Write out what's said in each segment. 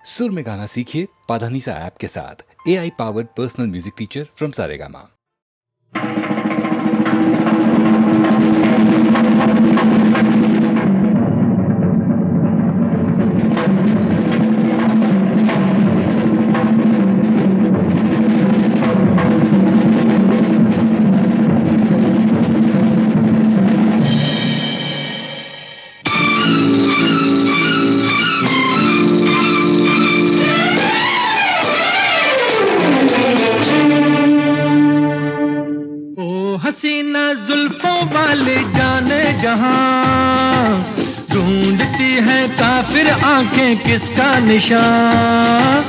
सुर में गाना सीखिए पाधानीसा ऐप के साथ। AI powered personal music teacher from Saregama. हसीना जुल्फों वाले जाने जहां ढूंढती है काफिर आंखें किसका निशान।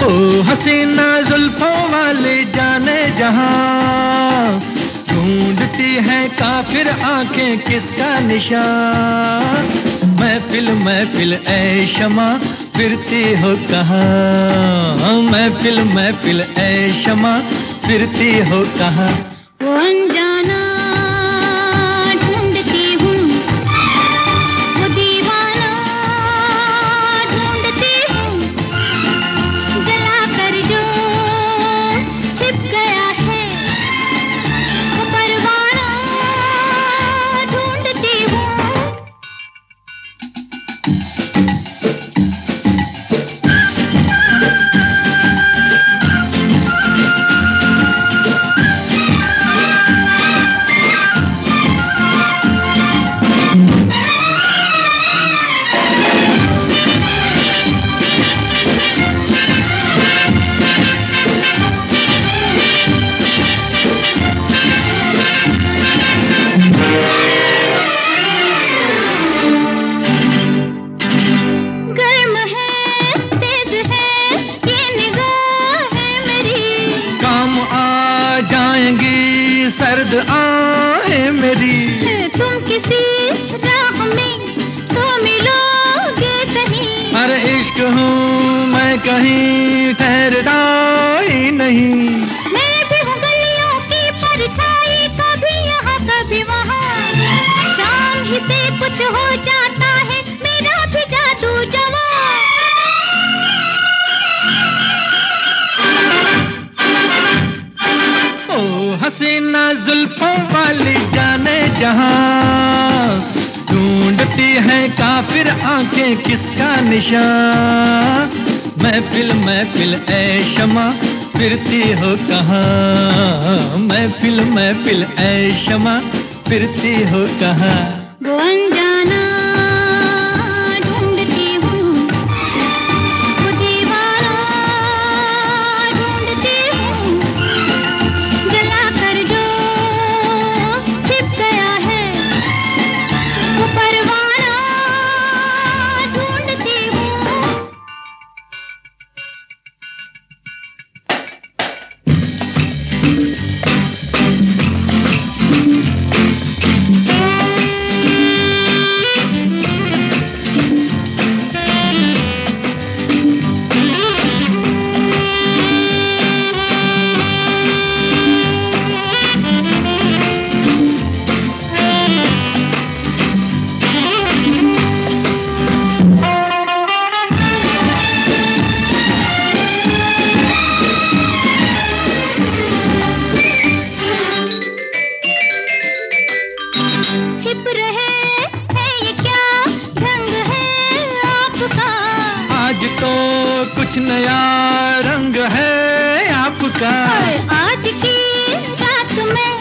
ओ हसीना जुल्फों वाले जाने जहां ढूंढती है काफिर आंखें किसका निशान। महफिल महफिल ऐ शमा फिरती हो कहाँ। महफिल महफिल ऐ शमा फिरती हो कहाँ। वो अनजाना ढूंढती हूँ, वो दीवाना ढूंढती हूँ, जला कर जो छिप गया है वो परवाना ढूंढती हूँ। सर्द आहें मेरी तुम किसी राह में तो मिलोगे कहीं। अरे इश्क हूँ मैं कहीं ठहरता ही नहीं। मैं भी हूँ गलियों की परछाई, कभी यहाँ कभी वहाँ। शाम ही से कुछ हो जाता है मेरा भी जादू जवां। हसीना जुल्फों वाली जाने जहां ढूंढती है काफिर आंखें किसका निशान। महफिल महफिल ऐ शमा फिरती हो कहाँ। महफिल महफिल ऐ शमा फिरती हो कहाँ। वो अनजाना ढूंढती हूँ, वो दीवाना ढूंढती हूँ, जला कर जो छिप गया है वो परवाना ढूंढती हूँ। छिप रहे हैं ये क्या ढंग है आपका। आज तो कुछ नया रंग है आपका। आज की रात में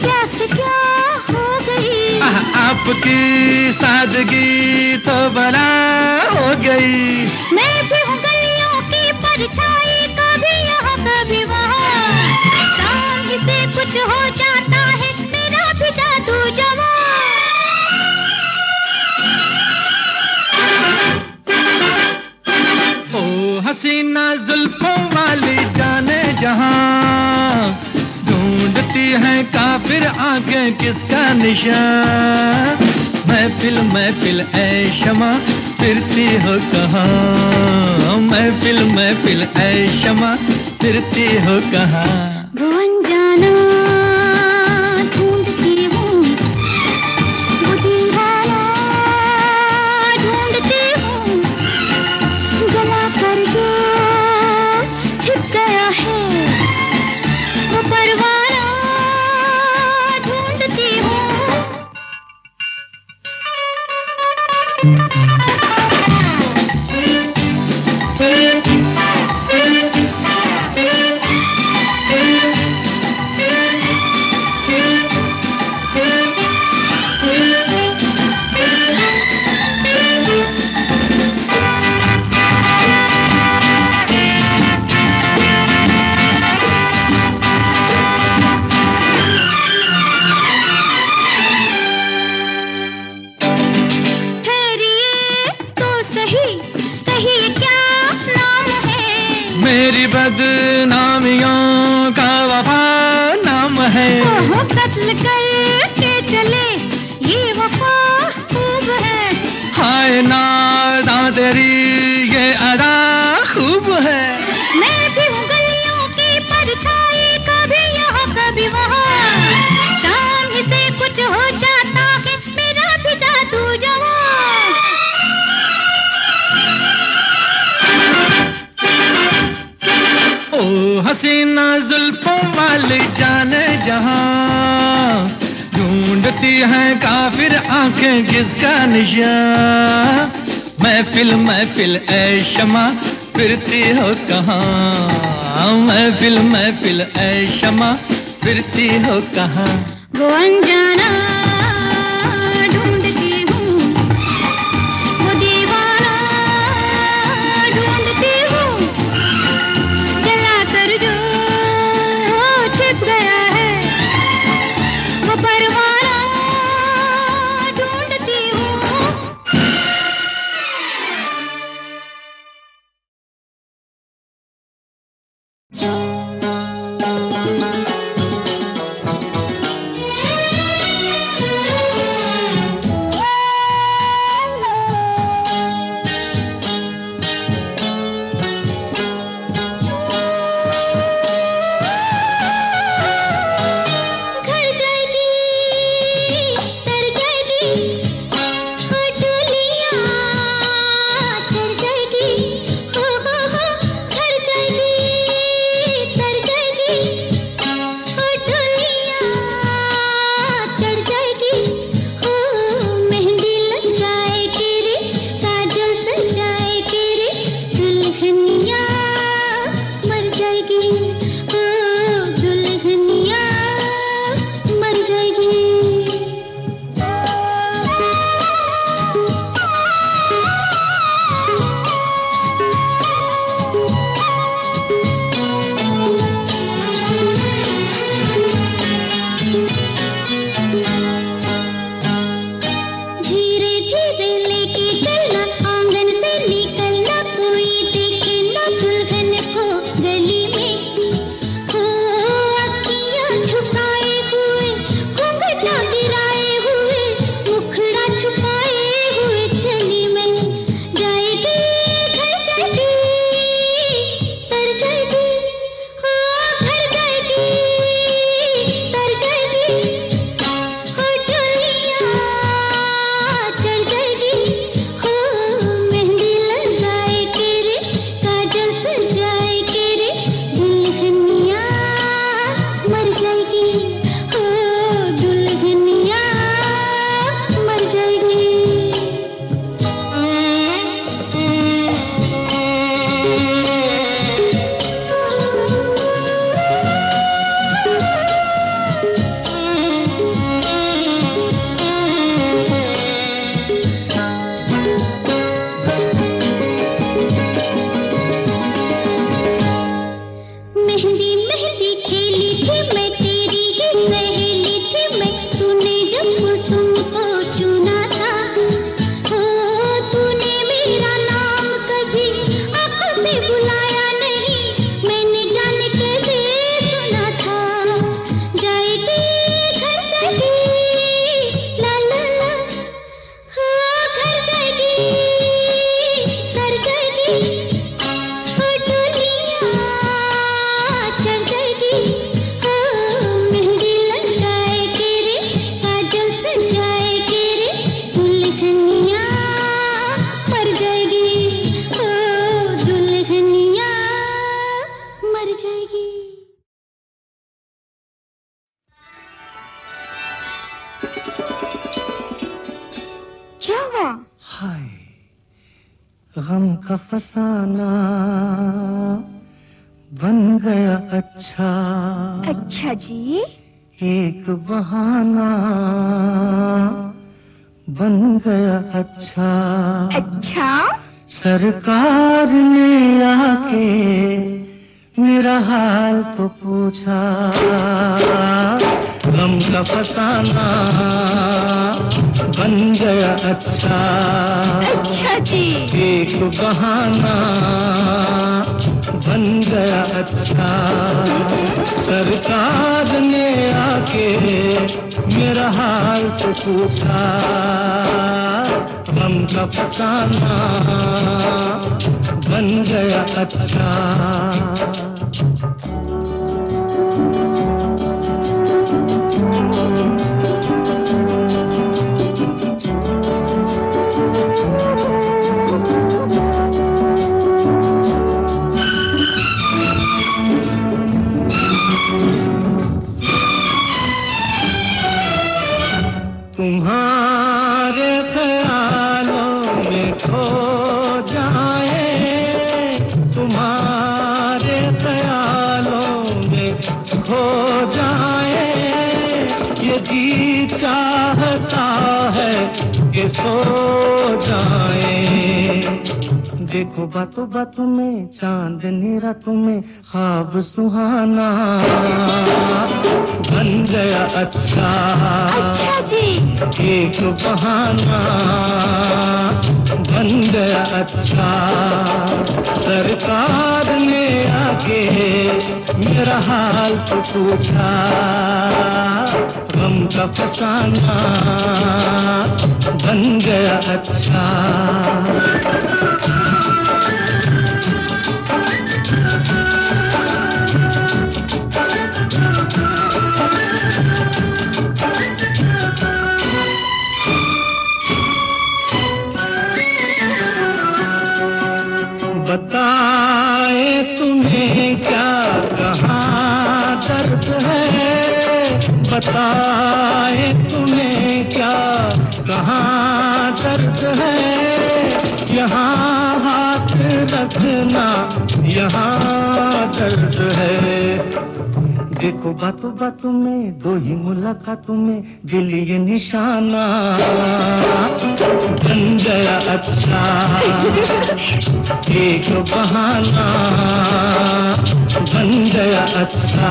क्या से क्या हो गई। आपकी सादगी तो बला हो गई। मैं भी हूँ गलियों की परछाई, कभी यहाँ कभी वहाँ। शाम ही से कुछ हो जाता है मेरा भी जादू जवां। हसीना जुल्फों वाली जाने जहां ढूंढती है काफिर आंखें किसका निशान। महफिल महफिल ऐ शमा फिरती हो कहाँ। महफिल महफिल ऐ शमा फिरती हो कहाँ। वो अनजाना ढूंढती हूँ, वो दीवाना ढूंढती हूँ, जला कर पर जो छिप गया है वो परवाना ढूंढती हूँ। मेरी बदनामियों का वफा नाम है। ओहो कत्ल करके चले ये वफा खूब है। हाय नादा तेरी ये अदा खूब है। मैं भी हूँ गलियों की परछाई, कभी यहाँ कभी वहाँ। शाम ही से कुछ हो जाता है मेरा भी जादू जवां। ओ हसीना जुल्फों वाली जाने जहां, ढूंढती है काफिर आंखें किसका निशान। महफिल महफिल ऐ शमा फिरती हो कहाँ, महफिल महफिल ऐ शमा फिरती हो कहाँ। वो अनजाना ढूंढती हूँ, वो दीवाना ढूंढती हूँ। जलाकर जो छिप गया है वो परवाना ढूंढती हूँ। हाय गम का फसाना बन गया अच्छा। अच्छा जी। एक बहाना बन गया अच्छा। अच्छा। सरकार ने आके मेरा हाल तो पूछा। गम का फसाना बन गया अच्छा। अच्छा जी। एक बहाना बन गया अच्छा। सरकार ने आके मेरा हाल तो पूछा। गम का फसाना बन गया अच्छा। तुम्हारे ख्यालों में खो जाए, तुम्हारे ख्यालों में खो जाए, ये जी चाहता है कि सो जाए। देखो बातों बातों में चांदनी रातों में ख्वाब सुहाना बन गया अच्छा। अच्छा जी। एक बहाना बन गया अच्छा। सरकार ने आके मेरा हाल तो पूछा। गम का फसाना बन गया अच्छा। बताए तुम्हें क्या कहाँ दर्द है, बताए तुम्हें क्या कहाँ दर्द है। यहाँ हाथ रखना यहाँ दर्द है। देखो बातों बातों में दो ही मुलाकातों में दिल ये निशाना बन गया अच्छा। एक बहाना बन गया अच्छा।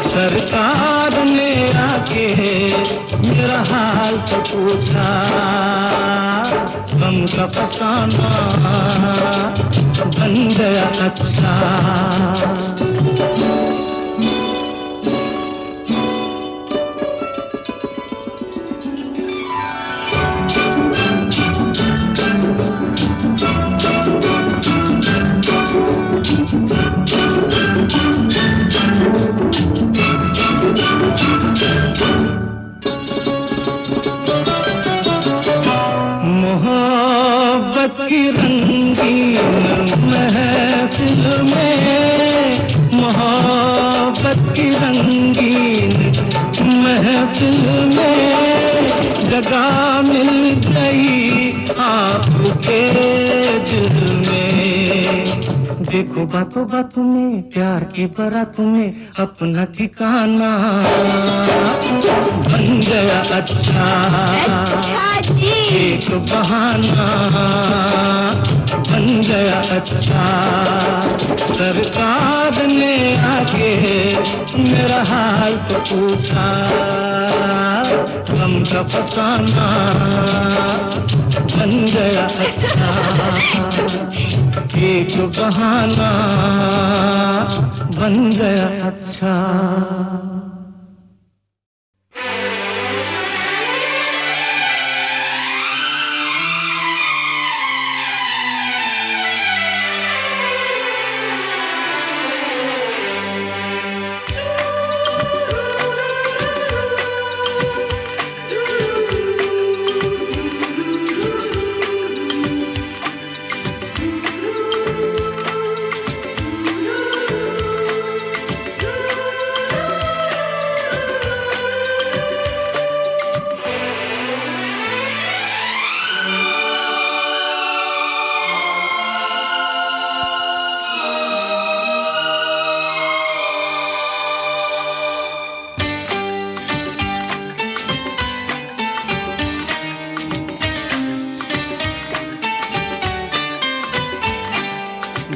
सरकार ने आके मेरा हाल तो पूछा। गम का फसाना बन गया अच्छा। मोहब्बत की रंगीन महफिल में, मोहब्बत की रंगीन महफिल में जगह मिल गई आपके दिल में। देखो बातों बातों में प्यार की बारातों में अपना ठिकाना बन गया अच्छा। अच्छा जी। एक बहाना बन गया अच्छा। सरकार ने आके मेरा हाल तो पूछा। गम का फसाना बन गया अच्छा। एक बहाना बन गया अच्छा।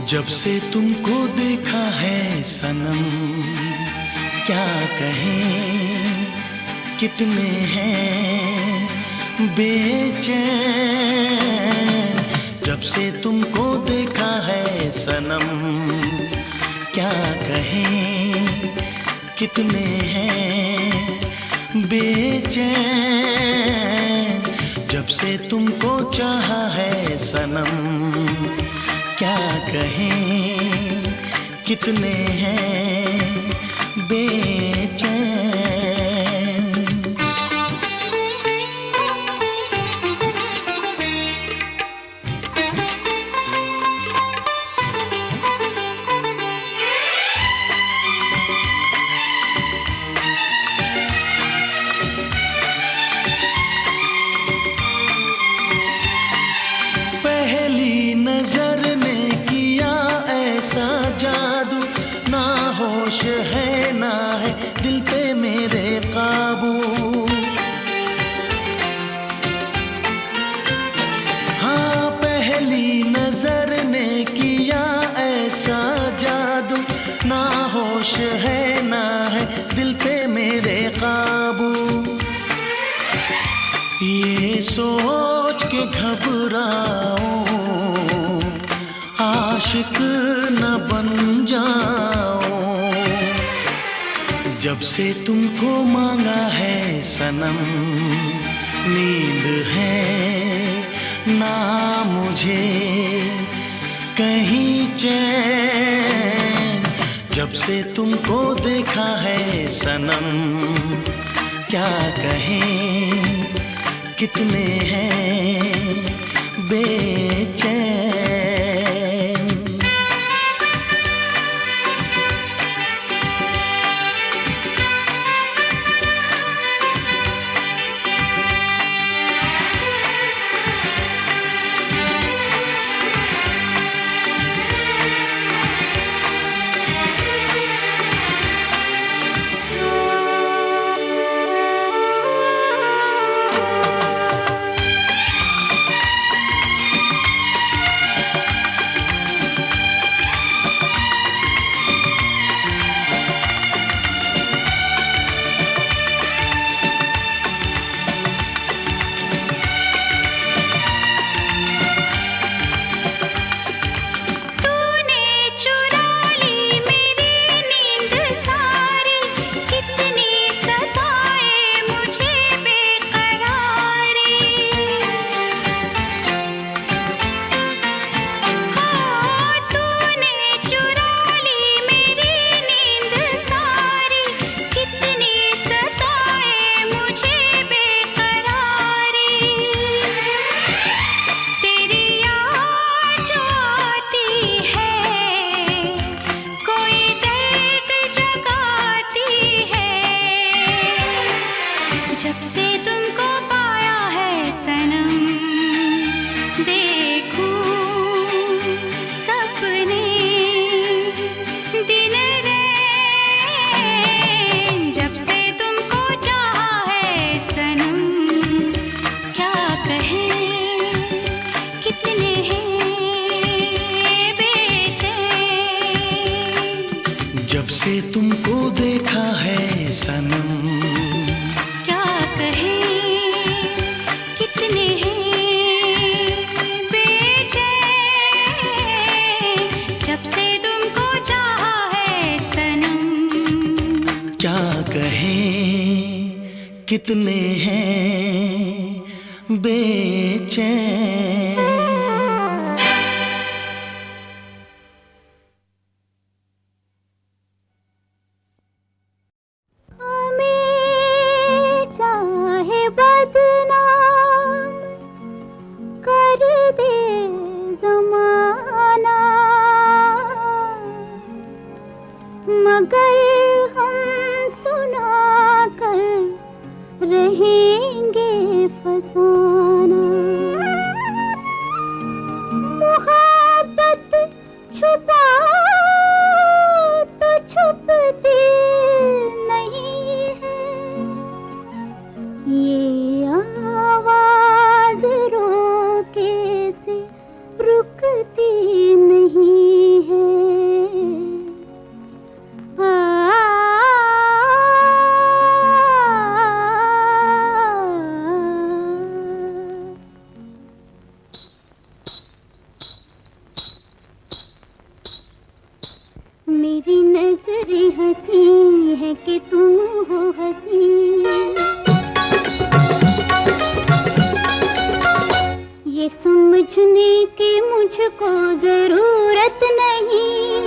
जब से तुमको देखा है सनम, क्या कहें कितने हैं बेचैन। जब से तुमको देखा है सनम, क्या कहें कितने हैं बेचैन। जब से तुमको चाहा है सनम, क्या कहें कितने हैं बेचैन। पहली नजर ने किया ऐसा जादू, ना होश है ना है दिल पे मेरे काबू। हाँ, पहली नजर ने किया ऐसा जादू, ना होश है ना है दिल पे मेरे काबू। ये सोच के घबराऊं आशिक न बन जाऊं। जब से तुमको मांगा है सनम, नींद है ना मुझे कहीं चैन। जब से तुमको देखा है सनम, क्या कहें कितने हैं बेचैन। जब से तुमको पाया है सनम, देखूं सपने दिन रैन। जब से तुमको चाहा है सनम, क्या कहें कितने हैं बेचैन। जब से तुमको देखा है सनम, क्या कहें कितने हैं बेचैन। हमें चाहे बदनाम कर दे ज़माना, मगर हम सुना कर रहेंगे फसाना। मुहब्बत छुपा तो छुपती नहीं है, ये आवाज़ रोके से रुकती नहीं मेरी नजरें हंसी है कि तुम हो हंसी, ये समझने की मुझको जरूरत नहीं।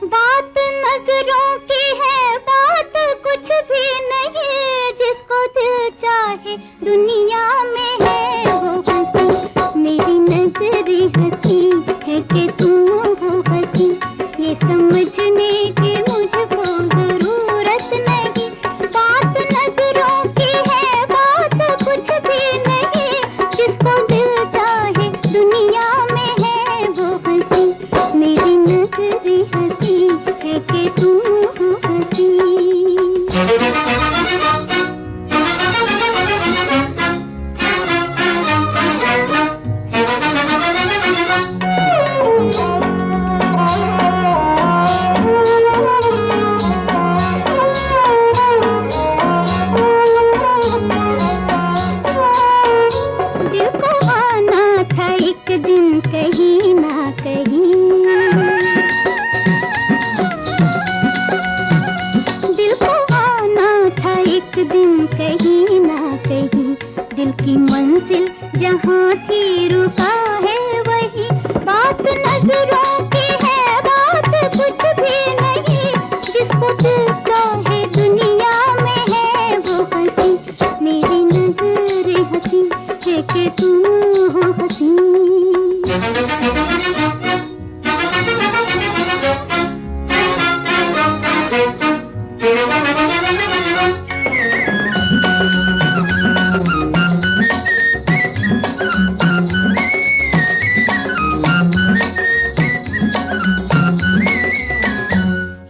बात नजरों की है, बात कुछ भी नहीं, जिसको दिल चाहे दुनिया में है वो हंसी। मेरी नजरें हंसी है कि तुम हो हंसी, ये समझने की मुझको जरूरत नहीं। बात नजरों की है, बात कुछ भी नहीं, जिसको दिल चाहे दुनिया में है वो हंसी। मेरी नजरें हंसी है कि तुम हो हंसी। दिल को आना था एक दिन कहीं ना कहीं, दिल को आना था एक दिन कहीं ना कहीं, दिल की मंजिल जहाँ थी रुका है वही। बात नजरों की है, बात कुछ भी नहीं, जिसको दिल चाहे दुनिया में है वो हंसी। मेरी नजरें हंसी है कि तुम हो हंसी।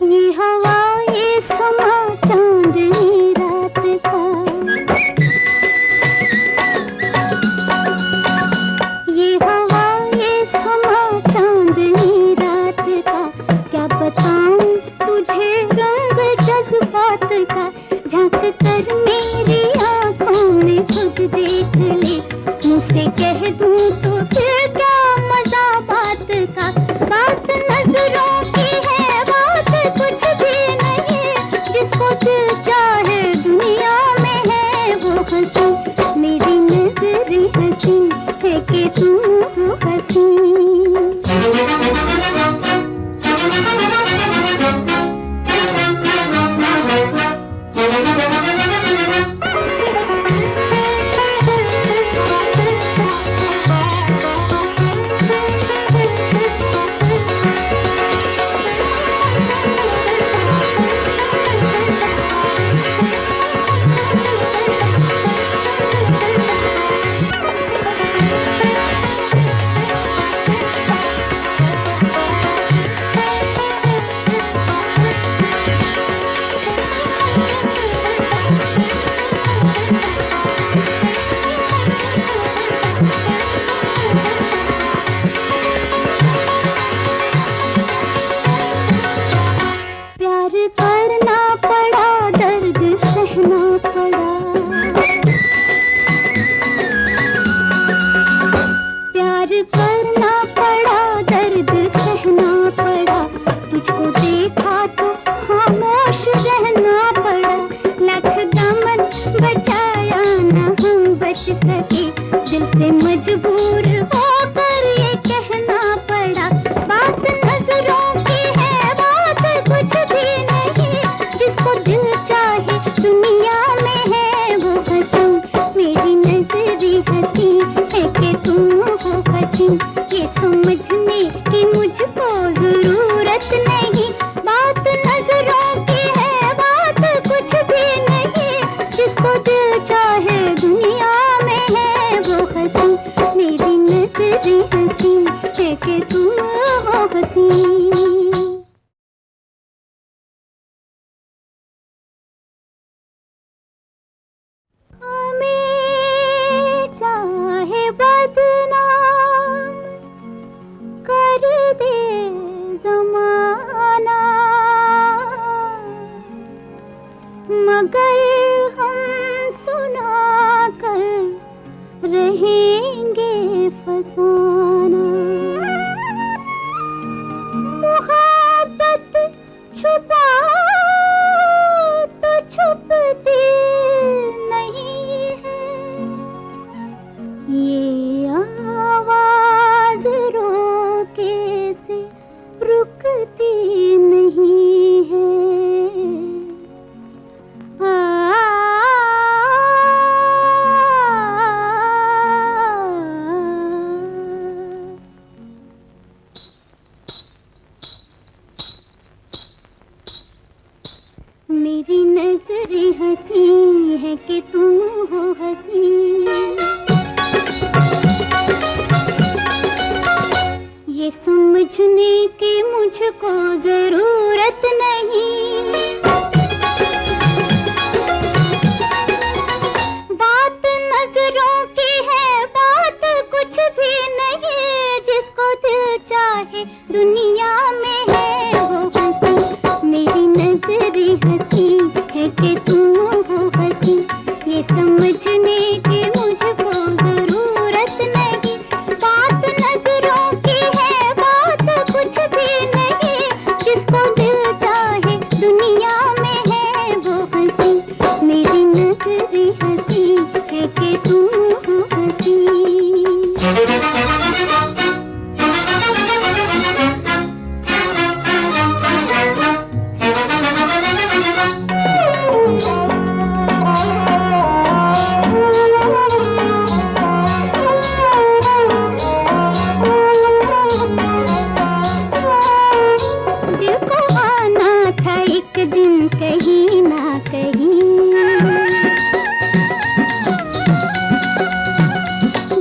ये हवा ये समा चांदनी रात का, ये हवा ये समा चांदनी रात का, क्या बताऊं तुझे रंग जज्बात का। झांक कर मेरी आंखों में खुद देख ले, मुझसे कह दूं तो फिर क्या मजा बात का। बात नजरों की है, बात कुछ भी नहीं, जिसको दिल चाहे दुनिया में है वो हंसी। मेरी नजरें हंसी है कि तुम हो हंसी। प्यार करना पड़ा, दर्द सहना पड़ा, प्यार करना पड़ा, दर्द सहना पड़ा। तुझको देखा तो खामोश रहना पड़ा, लख दामन बचाया न हम बच सके, दिल से मजबूर होकर ये कहना पड़ा। बात नजरों की है, बात कुछ भी नहीं, जिसको दिल चाहे दुनिया में है वो हंसी। मेरी नजरें हंसी है कि तुम हो हंसी, ये समझने की मुझको जरूरत नहीं। बात नजरों की है, बात कुछ भी नहीं, जिसको दिल चाहे दुनिया में है वो हंसी। मेरी नजरें हंसी है कि तुम हो हंसी। हमें चाहे बदनाम कर दे जमाना, मगर हम सुना कर रहेंगे फसाना। नजरें हंसी है कि तुम हो हंसी। ये समझने की मुझको जरूरत नहीं, बात नजरों की है, बात कुछ भी नहीं। जिसको दिल चाहे दुनिया में है वो हंसी। मेरी नजरें हंसी है कि तुम हो हंसी। ये समझने की मुझको जरूरत नहीं, बात नजरों की है, बात कुछ भी नहीं। जिसको दिल चाहे दुनिया में है वो हंसी। मेरी नजरें हंसी है कि तुम हो हंसी। दिल को आना था एक दिन कहीं ना कहीं,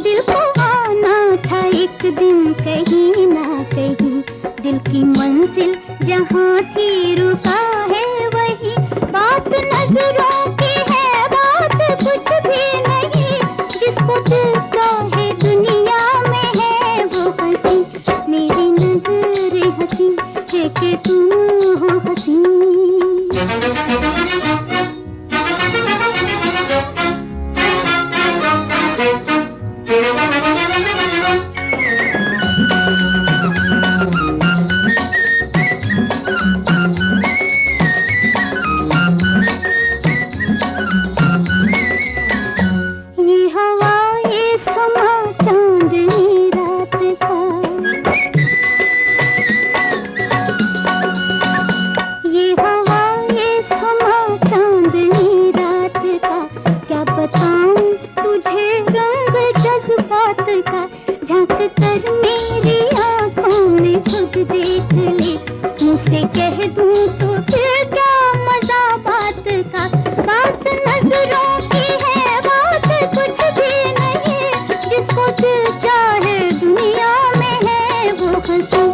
दिल को आना था एक दिन कहीं ना कहीं। दिल की मंजिल जहाँ थी रुका है वही, बात नजरों की है, बात कुछ भी नहीं। जिसको दिल चाहे दुनिया में है वो हंसी। मेरी नजरें हंसी है कि तुम हो हंसी। ये हवा ये समा चांदनी रात का, ये हवा ये समा चांदनी रात का। क्या बताऊं तुझे रंग जज्बात का, झांक कर मेरी आंखों में खुद देख ले। मुझसे कह दूं तो फिर क्या मजा बात का। बात नजरों की है, बात कुछ भी नहीं। जिसको दिल चाहे दुनिया में है वो हंसी।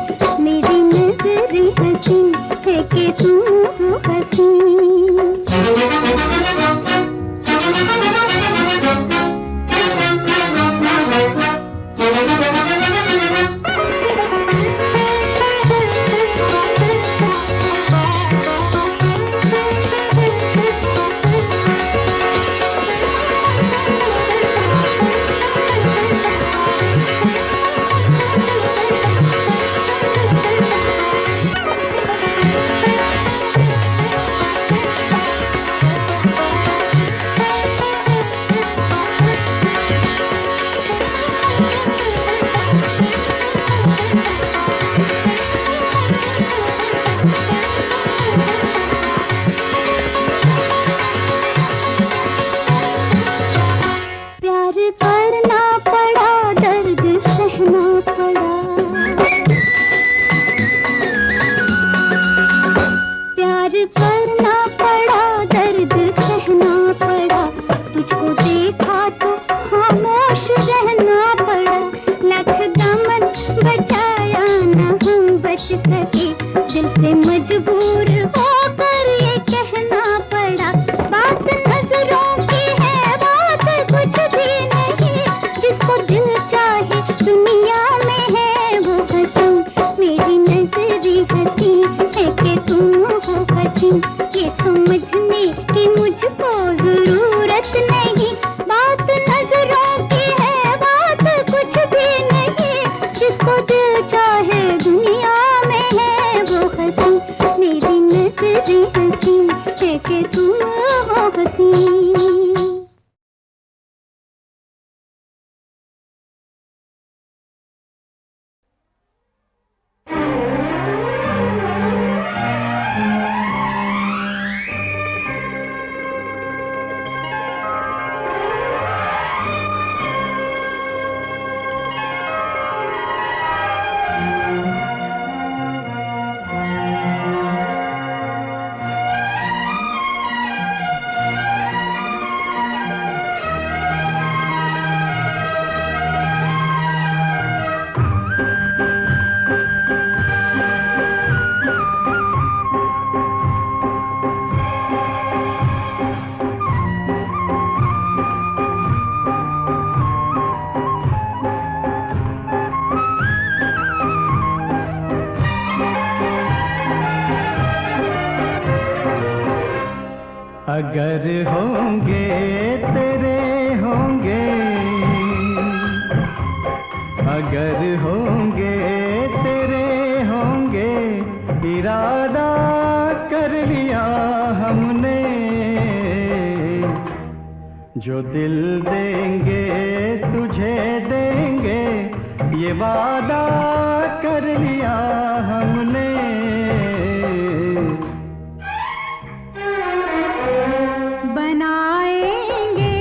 मेरी नजरें हंसी है कि तुम हो हंसी। अगर होंगे तेरे होंगे, इरादा कर लिया हमने, जो दिल देंगे तुझे देंगे, ये वादा कर लिया हमने। बनाएंगे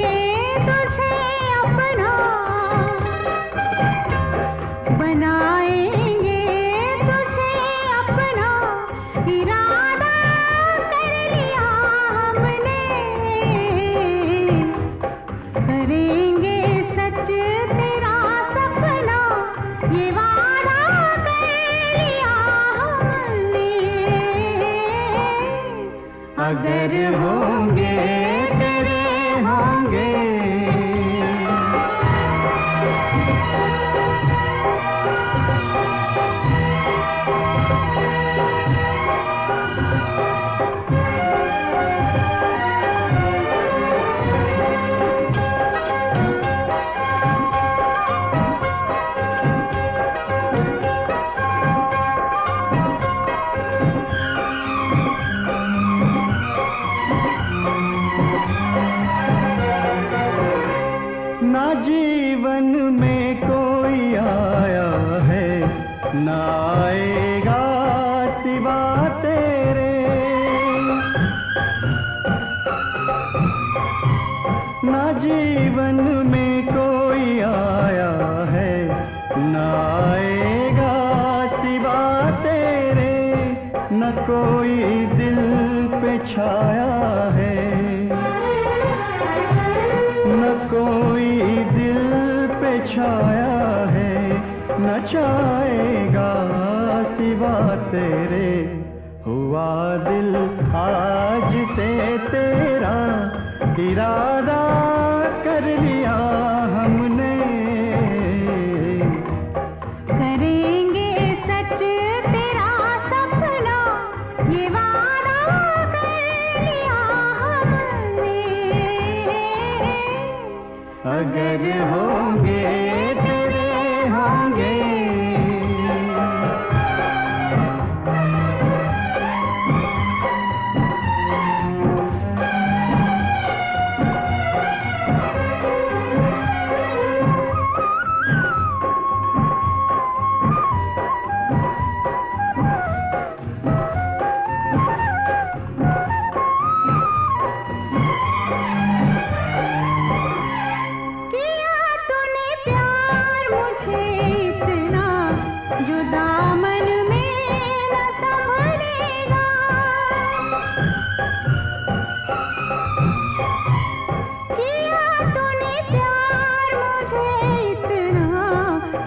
तुझे अपना, बनाएंगे तुझे अपना, इरादा कर लिया हमने। करेंगे सच तेरा सपना, ये वादा कर लिया हमने। अगर होंगे तेरे होंगे। ना जीवन में कोई आया है, ना आएगा सिवा तेरे। ना जीवन में कोई आया है, ना आएगा सिवा तेरे। न कोई दिल पे छाया है, न कोई दिल पे छाया है, न छाएगा सिवा तेरे। हुआ दिल आज से तेरा, इरादा कर लिया हमने। करेंगे सच तेरा सपना, ये वादा कर लिया हमने। अगर होंगे तेरे होंगे। किया तूने प्यार मुझे इतना, जो दामन में न संभलेगा। किया तूने प्यार मुझे इतना,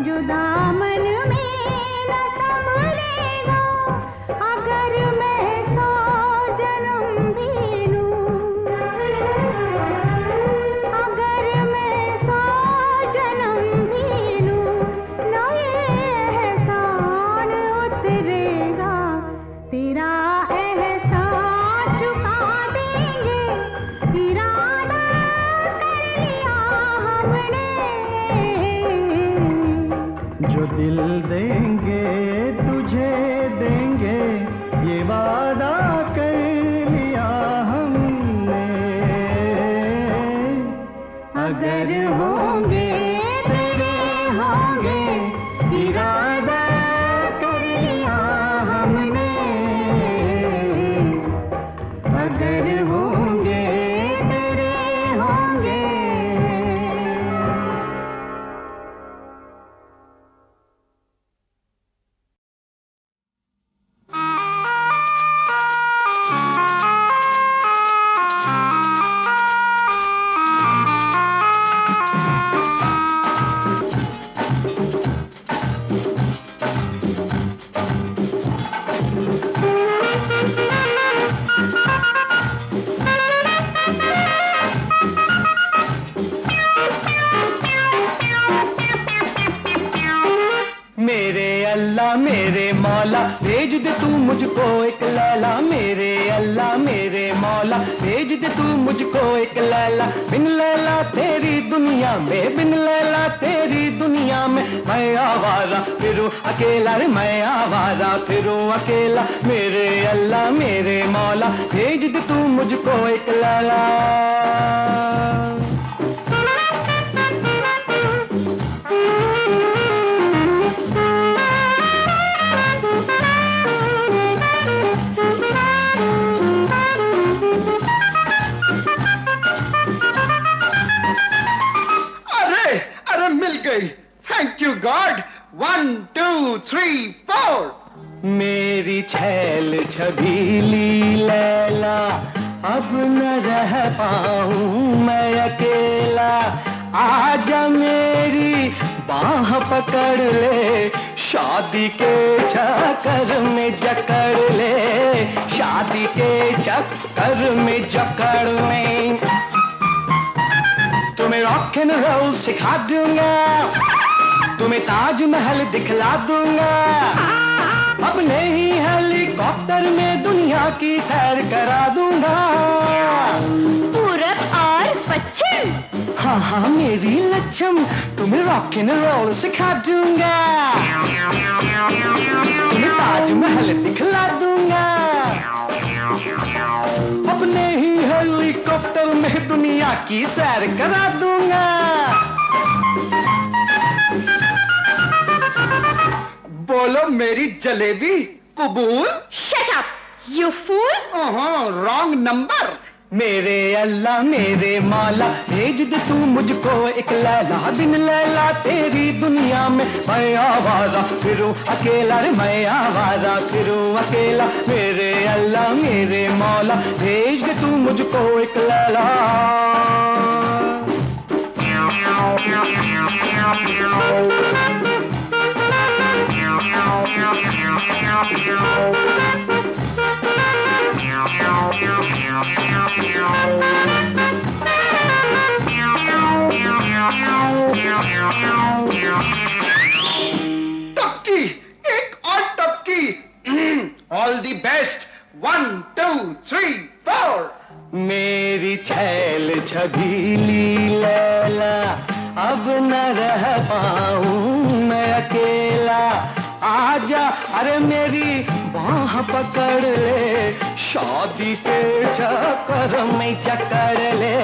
जो दामन में न संभलेगा। अगर मैं 100 जन्म भी लूं, अगर मैं 100 जन्म भी लूं, न ये एहसान उतरेगा। तेरा एहसान चुका देंगे, इरादा कर लिया हमने। जो दिल देंगे तुझे देंगे, ये वादा कर लिया हमने। अगर होंगे तेरे होंगे, इरादा कर लिया हमने। अगर होंगे तेरे होंगे। मेरे अल्लाह मेरे मौला भेज दे तू मुझको एक लैला, मेरे अल्लाह मेरे मौला भेज दे तू मुझको एक लैला। बिन लैला तेरी दुनिया में, बिन लैला तेरी दुनिया में मैं आवारा फिरूं अकेला रे, मैं आवारा फिरूं अकेला। मेरे अल्लाह मेरे मौला भेज दे तू मुझको एक लैला। Thank you God. 1 2 3 4। मेरी छैल छबीली लैला अब न रह पाऊं मैं अकेला। आजा मेरी बाह पकड़ ले, शादी के चक्कर में जकड़ ले, शादी के चक्कर में जकड़ ले। तुम्हें रॉक एंड रोल सिखा दूंगा, तुम्हें ताजमहल दिखला दूंगा, अपने ही हेलीकॉप्टर में दुनिया की सैर करा दूंगा। पूरब और पश्चिम, हाँ हाँ मेरी लक्ष्म, तुम्हें रॉक एंड रोल सिखा दूंगा, तुम्हें ताजमहल दिखला दूंगा, अपने ही हेलीकॉप्टर में दुनिया की सैर करा दूंगा। बोलो मेरी जलेबी कबूल। Shut up you fool. Wrong number. मेरे अल्लाह मेरे मौला भेज दे तू मुझको एक लैला। बिन लैला तेरी दुनिया में मैं आवारा फिरूं अकेला रे, मैं आवारा फिरूं अकेला। मेरे अल्लाह मेरे मौला भेज दे तू मुझको एक लैला। टपकी, एक और टपकी। All the best. 1 2 3 4। मेरी छैल छबीली लैला अब न रह पाऊं मैं अकेला। आजा अरे मेरी बाह पकड़ ले, शादी के चक्कर में जकड़ ले,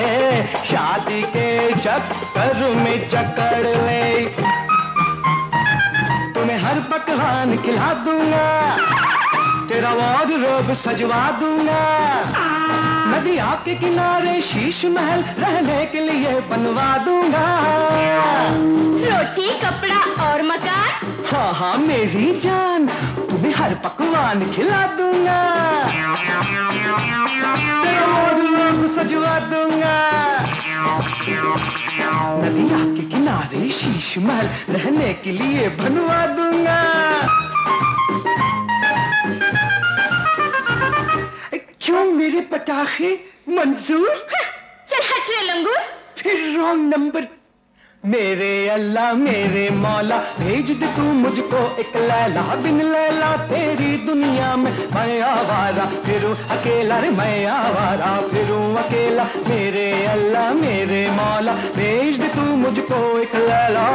शादी के चक्कर में जकड़ ले। तुम्हें हर पकवान खिला दूंगा, तेरा वार्डरोब सजवा दूंगा, नदिया के किनारे शीश महल रहने के लिए बनवा दूंगा। रोटी कपड़ा और मकान, हाँ हाँ मेरी जान, तुम्हें हर पकवान खिला दूंगा, तेरा वार्डरोब सजवा दूंगा, नदिया के किनारे शीश महल रहने के लिए बनवा दूंगा। क्यों मेरे पटाखे मंजूर? चल हट रे लंगूर। फिर रॉन्ग नंबर। मेरे अल्लाह मेरे मौला भेज दे तू मुझको एक लैला। बिन लैला तेरी दुनिया में मैं आवारा फिरूं अकेला रे, मैं आवारा फिरूं अकेला। मेरे अल्लाह मेरे मौला भेज दे तू मुझको एक लैला।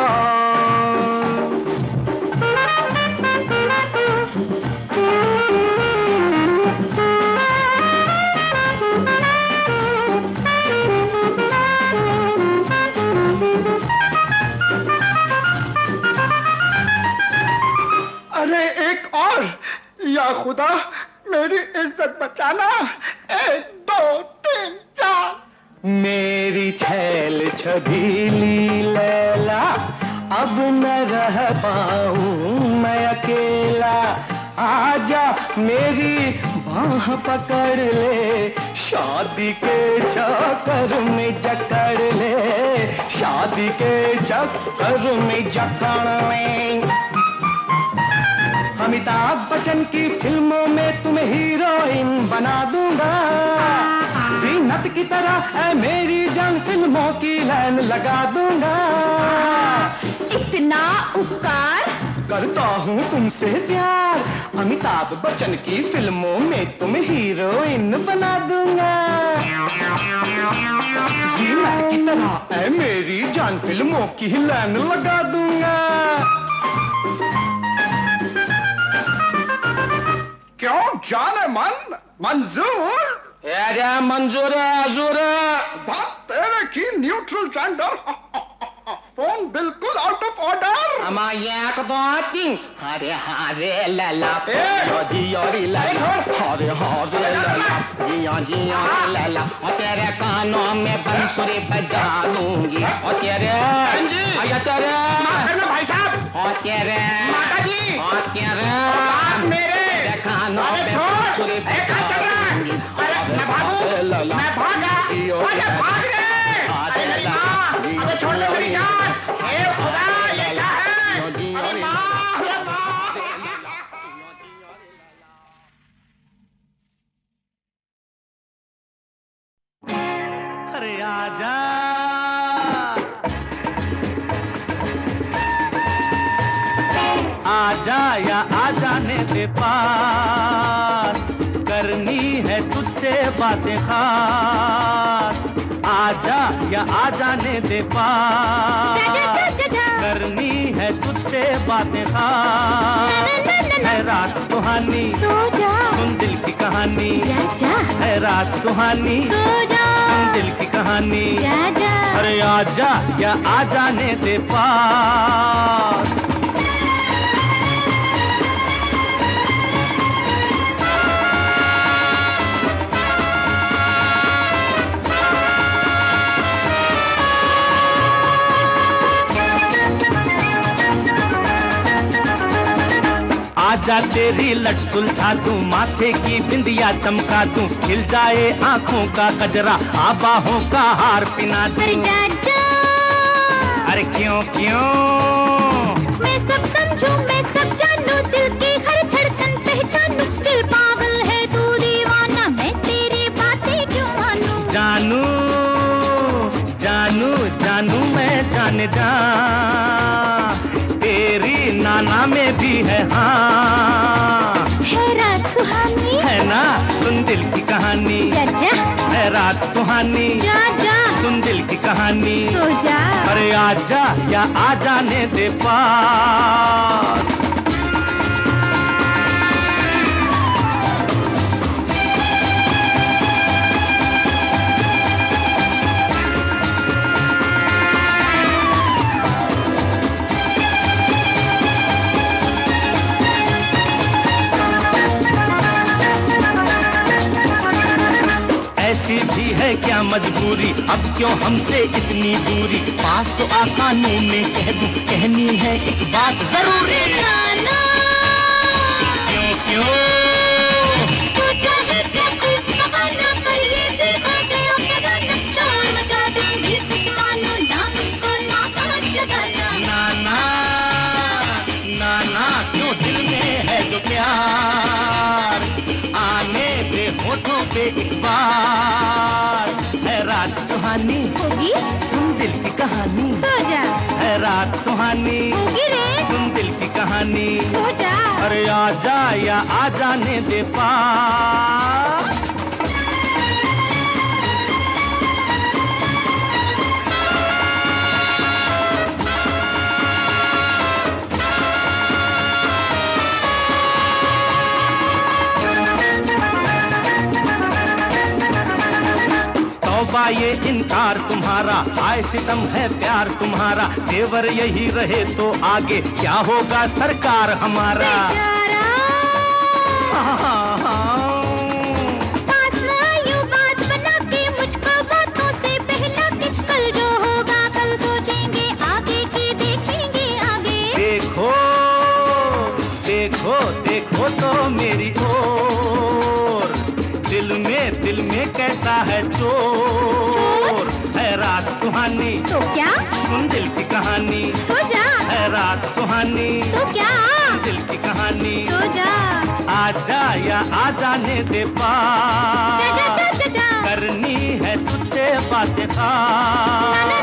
अरे एक और। या खुदा मेरी इज्जत बचाना। 1 2 3 4। मेरी छैल छबीली लैला अब न रह पाऊं मैं अकेला। आजा मेरी बाह पकड़ ले, शादी के चक्कर में जकड़ ले, शादी के चक्कर में जकड़ ले। अमिताभ बच्चन की फिल्मों में तुम्हें हीरोइन बना दूंगा, जीनत की तरह है मेरी जान फिल्मों की लाइन लगा दूंगा। इतना उपकार करता हूँ तुमसे प्यार, अमिताभ बच्चन की फिल्मों में तुम हीरोइन बना दूंगा। जीना की तरह ऐ मेरी जान फिल्मों की लाइन लगा दूंगा। क्यों जाने मन मंजूर? अरे मंजूर है, हजूर है। बात तेरे की न्यूट्रल जेंडर। फोन बिल्कुल आउट ऑफ ऑर्डर। एक दो तीन, हरे हरे लला ए! जियो री लला, हरे हरे लला जिया जिया लला, और तेरे कानों में बंसुरी बजा दूंगी, और तेरे आया तेरे भाई साहब, और तेरे माता जी, और तेरे मेरे कानों में बंसुरी बजा दूंगी। मैं भागूं, मैं भागा, अरे भाग रे, अरे मेरी माँ, अरे छोड़ दे मेरी जान, हे खुदा ये क्या है? अरे माँ, अरे माँ। अरे आजा आजा या आ जाने दे पास, करनी है तुझसे बातें खास। आजा या आ जाने दे पास, करनी है तुझसे बातें खास। है रात सुहानी, सो जा, सुन दिल की कहानी। जा है रात सुहानी, सो जा, सुन दिल की कहानी। जा अरे आजा या आ जाने दे पास। आजा तेरी लट सुलझा दूं, माथे की बिंदिया चमका दूं, खिल जाए आंखों का कजरा, आबाहों का हार पिना दूं। अरे जा अरे क्यों क्यों? मैं सब समझूं, मैं सब जानूं, दिल की हर धड़कन पहचानूं, दिल पागल है तू दीवाना, मैं तेरी बातें क्यों मानूं? जानू जानू जानू मैं जान जा, तेरी नाना में भी है हाँ। है रात सुहानी, है ना सुन दिल की कहानी। जा है रात सुहानी, जा सुन दिल की कहानी। सो जा, अरे आजा या आ जाने दे पास। ऐसी भी है क्या मजबूरी, अब क्यों हमसे इतनी दूरी, पास तो आ कानों में कह दूं, कहनी है एक बात जरूरी। क्यों क्यों? तू चाहे क्या कुछ बहाना कर, ये दिल हो गया बेगाना, शोर मचा दूंगी कुछ मानो ना, मुझको ना समझ लगाना। नाना नाना क्यों दिल में है जो प्यार, आने दे होठों पे एक बार। है रात सुहानी, होगी सुन दिल की कहानी। सो जा, है रात सुहानी, होगी रे सुन दिल की कहानी। सो जा, अरे आजा या आ जाने दे पास। तौबा ये इनकार तुम्हारा, आए सितम है प्यार तुम्हारा, तेवर यही रहे तो आगे क्या होगा सरकार हमारा। बेचारा पास ना यूं बात बना के, मुझको बातों से बहला के, कल जो होगा कल सोचेंगे, आगे की देखेंगे आगे। देखो देखो देखो तो मेरी ओर, दिल में कैसा है चोर। है रात सुहानी, तो क्या सुन दिल की कहानी। सो जा, है रात सुहानी, तो क्या सुन दिल की कहानी। सो जा, आजा या आ जाने दे पास, जा करनी है तुझसे बातें खास।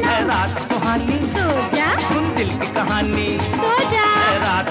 है रात सुहानी, सो जा, सुन दिल की कहानी। सो जा, है रात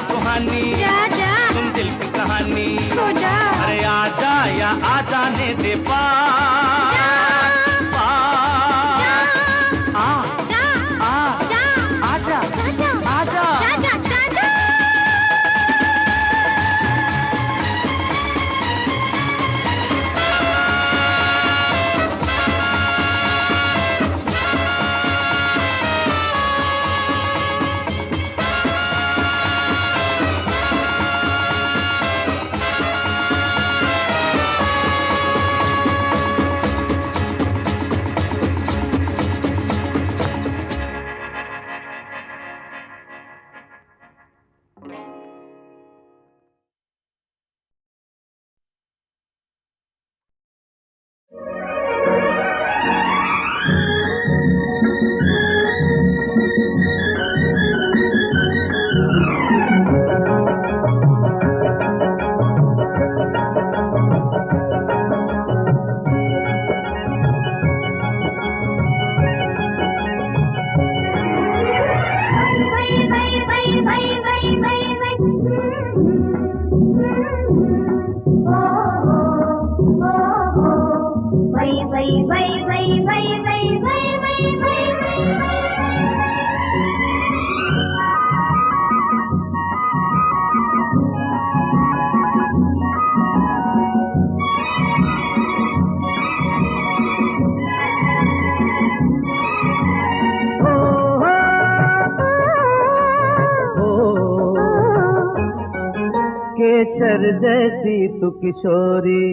केसर जैसी तू किशोरी,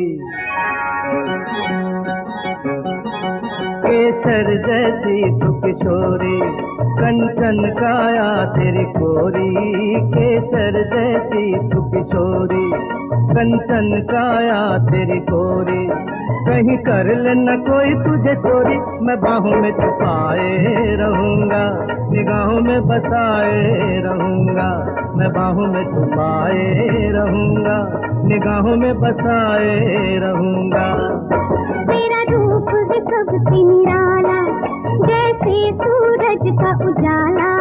केसर जैसी तू किशोरी, कंचन काया तेरी कोरी, केसर जैसी तू किशोरी, कंचन काया तेरी कोरी, कहीं कर ले न कोई तुझे चोरी, मैं बाहों में छुपाए रहूंगा, निगाहों में बसाए रहूंगा, मैं बाहों में छुपाए रहूंगा, निगाहों में बसाए रहूंगा। तेरा रूप है सबसे निराला, जैसे सूरज का उजाला,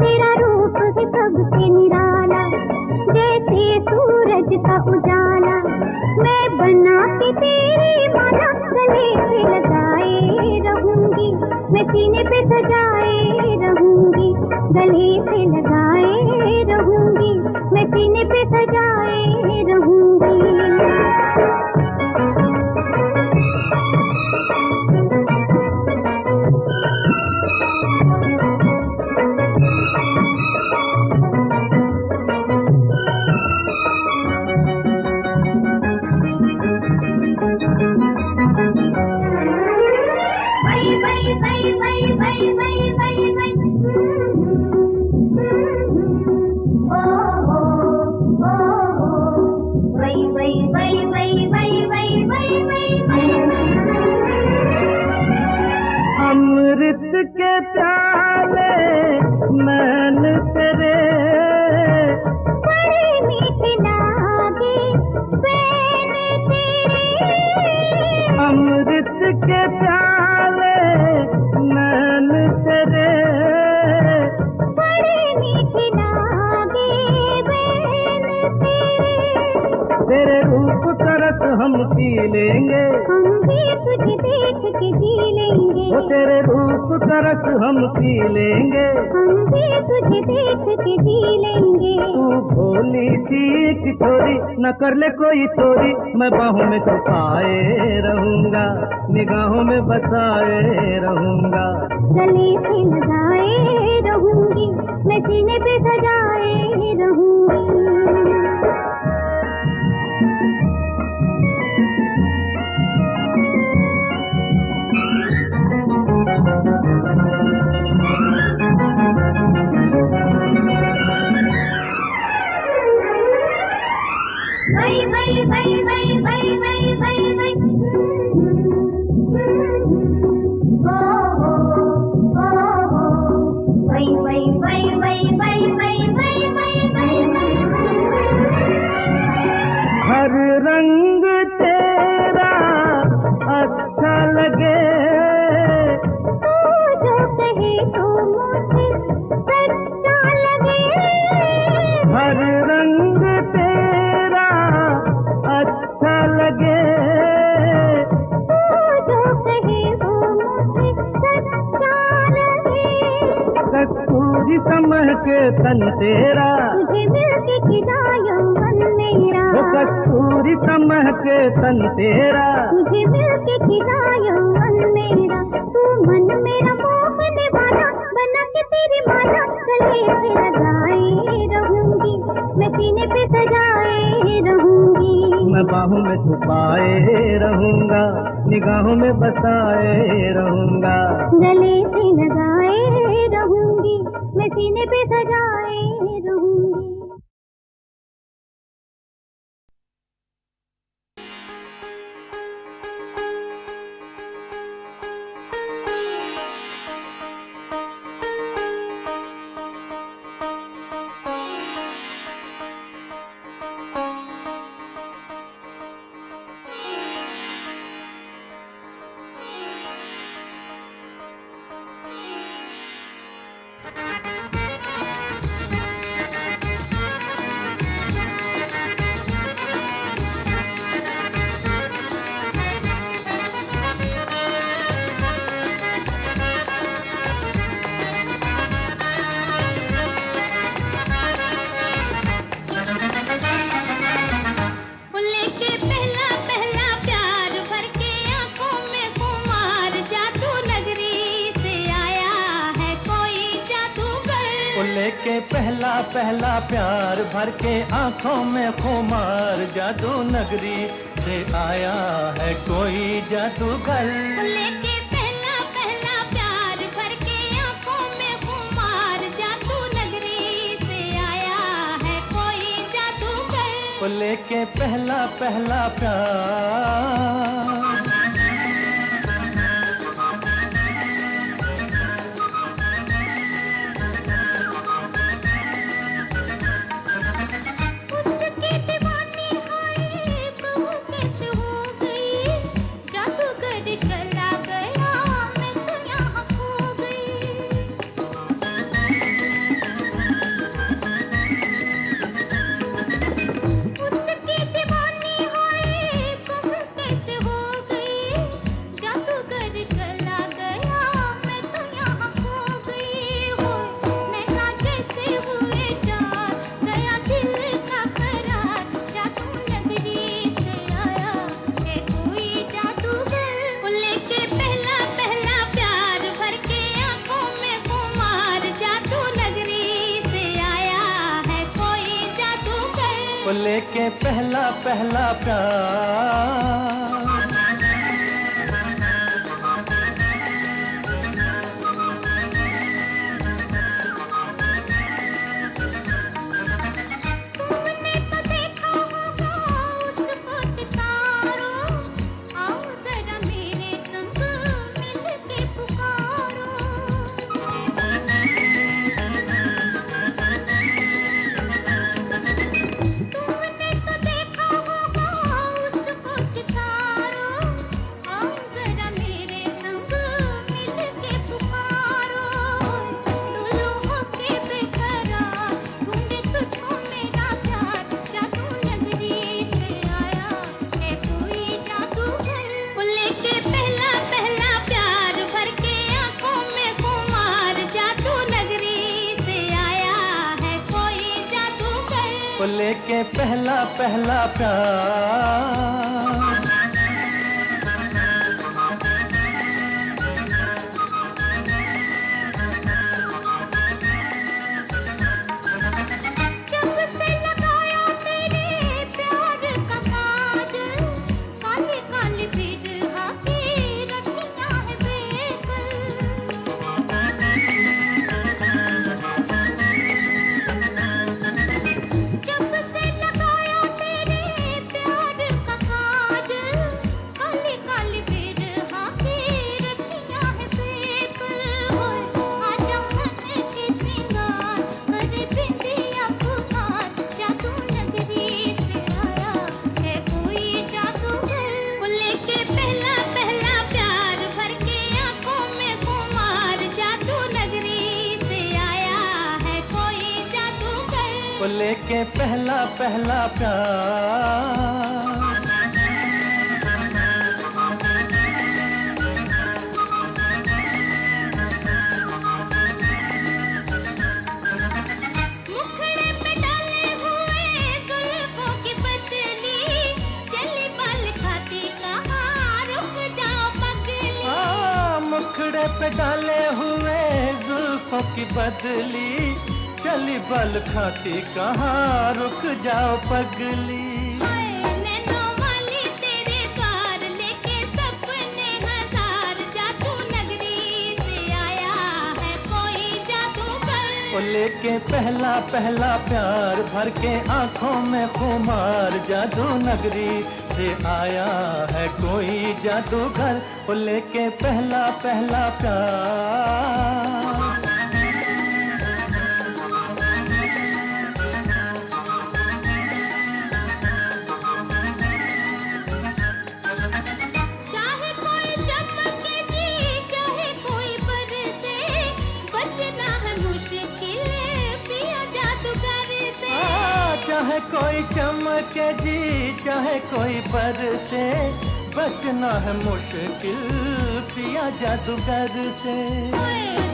तेरा रूप है सबसे निराला, जैसे सूरज का उजाला, मैं बना के तेरी माला गले से लगाए रहूंगी, मैं सीने पे सजाए रहूंगी, गले से लगाए रहूंगी, मैं सीने पे सजाए रहूंगी। अमृत के प्याले मैन तेरे, बड़े मीठे लागे बैन तेरे, अमृत के प्याले मैन तेरे, बड़े मीठे लागे बैन तेरे, तेरे रूप का रस हम पी लेंगे, हम भी तुझे देख के जी लेंगे, वो तेरे रूप का रस हम पी लेंगे, हम भी तुझे देख के जी लेंगे। तू भोली सी किशोरी, न कर ले कोई चोरी, मैं बाहों में छुपाए रहूंगा, निगाहों में बसाए रहूंगा, गले से लगाए रहूंगी, मैं सीने पे सजाए रहूंगी। हर रंग तेरा अच्छा लगे, तू जो कहे तो मुझे सच्चा लगे, हर रंग तेरा अच्छा लगे, तू जो कहे वो मुझे सच्चा लगे, कस्तूरी समझ के तन तेरा, तुझे मिलके खिला यौवन मेरा, वो कस्तूरी समझ के तन तेरा, तुझे मिलके खिला यौवन मेरा, तू मन मेरा मोहने वाला, बना के तेरी माला गले से लगाए रहूंगी, मैं सीने पे सजाए रहूंगी, मैं बाहों में छुपाए रहूंगा, निगाहों में बसाए रहूंगा, गले से लगाए रहूंगी, मैं सीने पे सजाए रहूंगी। पहला पहला प्यार भर के आंखों में खुमार जादू नगरी से आया है कोई जादूगर। लेके पहला पहला प्यार भर के आंखों में खुमार जादू नगरी से आया है कोई जादूगर। लेके पहला पहला प्यार। लेके पहला पहला प्यार। तुमने तो देखा होगा उसको सितारो, आओ जरा मेरे संग मिल के पुकारो। तुमने तो देखा होगा उसको सितारो, आओ जरा मेरे संग मिल के पुकारो। डोलो होके बेकरार ढूंढे तुझको मेरा प्यार, जादू नगरी से आया है कोई जादूगर। लेके पहला पहला प्यार भर के आंखों में खुमार, जादू नगरी से आया है कोई जादूगर। लेके पहला पहला प्यार। जब से लगाया तेरे प्यार का काज, काली काली बिरहा की रतियां है बेकल। जब से लगाया तेरे प्यार का काज, काली काली बिरहा की रतियां है बेकल। आजा मन के सिंगार करे बिंदिया पुकार, जादू नगरी से आया है कोई जादूगर। लेके पहला पहला प्यार भर के आंखों में खुमार, जादू नगरी से आया है कोई जादूगर। लेके पहला पहला प्यार। मुखड़े पे डाले हुए जुल्फों की पतली, चली पल खाती कहाँ रुक जाओ पगली। मुखड़े पे डाले हुए जुल्फों की बदली, चली बल खाती कहाँ रुक जाओ पगली। नैनों वाली तेरे द्वार लेके सपने हजार, जादू नगरी से आया है कोई जादूगर। लेके पहला पहला प्यार भर के आंखों में खुमार, जादू नगरी से आया है कोई जादूगर। लेके पहला पहला प्यार। चाहे कोई चमके जी चाहे कोई बरसे, बचना है मुश्किल पिया जादूगर से। चाहे कोई चमके जी चाहे कोई बरसे, बचना है मुश्किल पिया जादूगर से।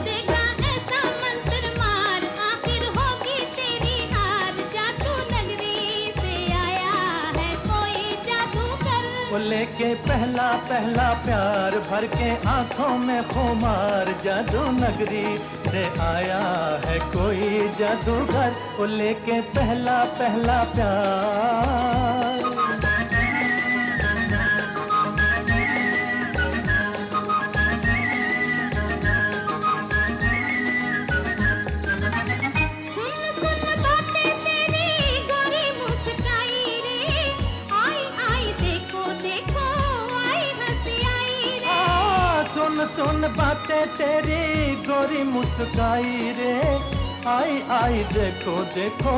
देगा ऐसा मंत्र मार, आखिर होगी तेरी हार, जादू नगरी से आया है कोई जादूगर। लेके पहला पहला प्यार भर के आंखों में खुमार, जादू नगरी से आया है कोई जादूगर, वो लेके पहला पहला प्यार। सुन सुन बातें तेरी गोरी मुस्काई रे, आई आई देखो देखो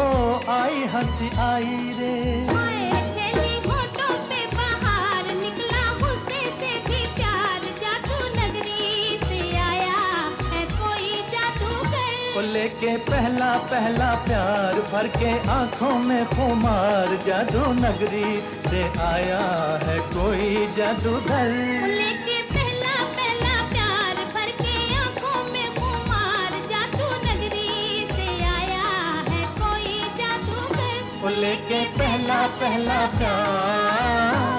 आई हंसी आई रे। होठों पे बाहर निकला गुस्से से भी प्यार, जादू नगरी से आया है कोई जादूगर, वो लेके पहला पहला प्यार, भर के आंखों में खुमार, जादू नगरी से आया है कोई जादूगर। वो लेके पहला पहला प्यार।